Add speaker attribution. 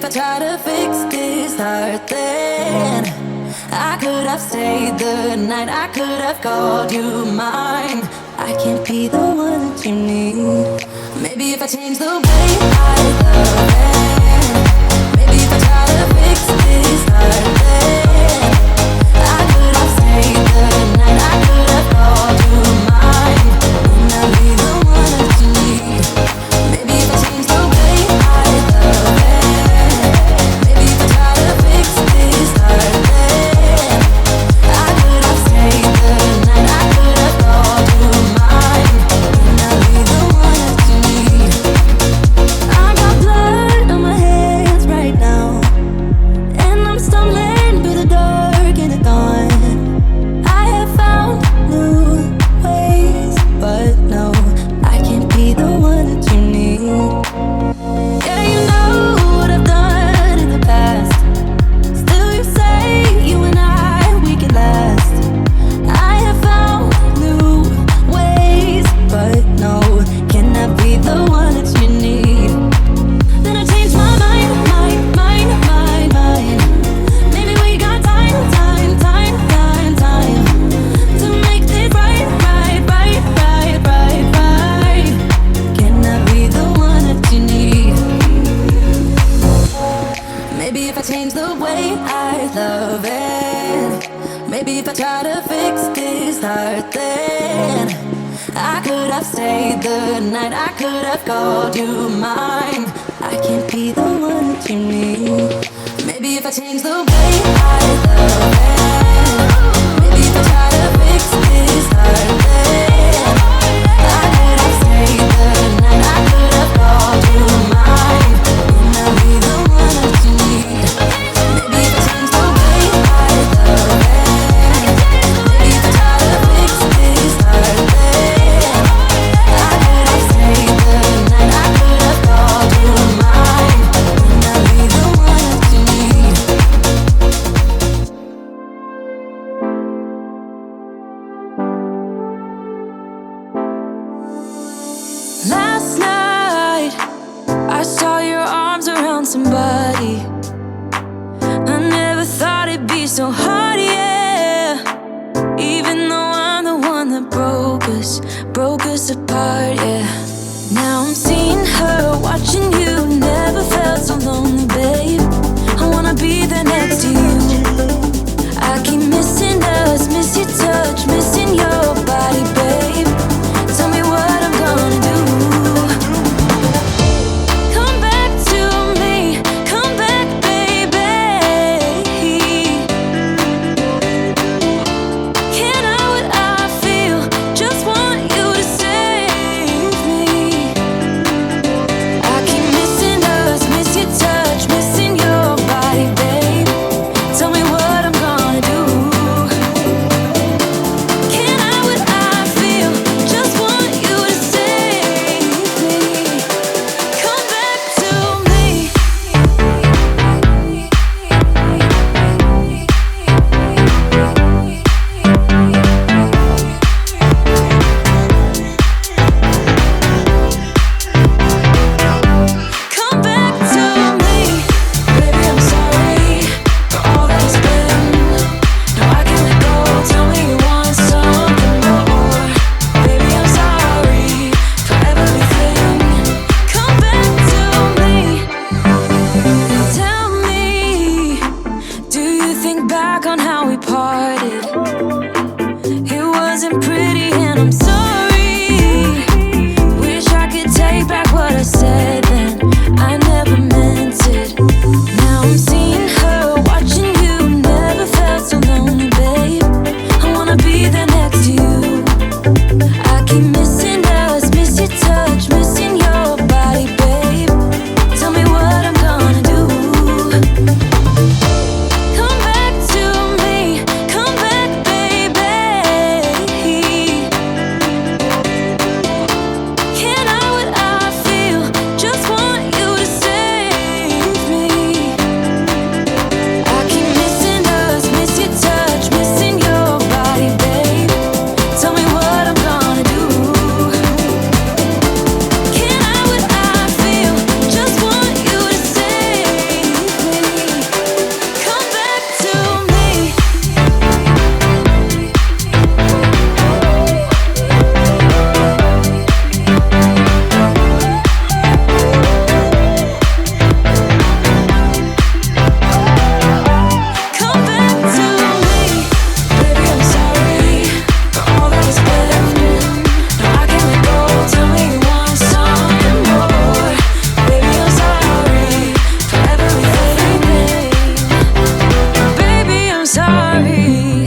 Speaker 1: if I try to fix this heart, then I could have stayed the night. I could have called you mine. I can't be the one that you need. Maybe if I change the way I love it, maybe if I try to fix this heart, then I could have stayed the night. I could have called you mine. And I'll be the one that you need. Maybe if I change the way I love it, maybe if I try to fix this heart, then I could have stayed the night. I could have called you mine. And I'll be the one that you need. I got blood on my hands right now, and I'm stumbling through the dark in the dawn. I have found new ways, but no, I can't be the one that you need. Yeah, you know what I've done in the past. Still you say you and I, we can last. I have found new ways, but no, can I be the one that you need? Then I changed my mind. Maybe we got time to make this right. Can I be the one that you need? Maybe if I change the way I love it, maybe if I try to fix this heart, then I could have stayed the night. I could have called you mine. I can't be the one that you need. Maybe if I change the way I love it, maybe if I try to fix this heart, then I could have stayed the night. I could have called you mine. And I'll be the one that you need. Maybe if I change the way I love it, maybe if I try to fix this heart, then I could have stayed the night. I could have called you mine. And I'll be the one that you need. Last night, I saw your arms around somebody. I never thought it'd be so hard, yeah. Even though I'm the one that broke us apart, yeah. Now I'm seeing her, watching you. Never felt so lonely, babe. I wanna be there next to you. I keep missing us, miss your touch, missing your body, babe. Tell me what I'm gonna do. Come back to me, come back, baby. Can't hide what I feel, just want you to save me. I keep missing us, miss your touch, missing your body, babe. Tell me what I'm gonna do. Can't hide what I feel, just want you to save me. Come back to me. Come back to me. Baby, I'm sorry for all that it's been. No, I can't let go. Tell me you want something more. Baby, I'm sorry for everything. Come back to me and tell me, do you think back on how we parted? It wasn't pretty and I'm sorry. Wish I could take back what I said then. I never meant it. Now I'm seeing her, watching you. Never felt so lonely, babe. I wanna be there next to you. I keep missing us, miss your touch, missing your body, babe. Tell me what I'm gonna do. Come back to me, come back, baby. worry.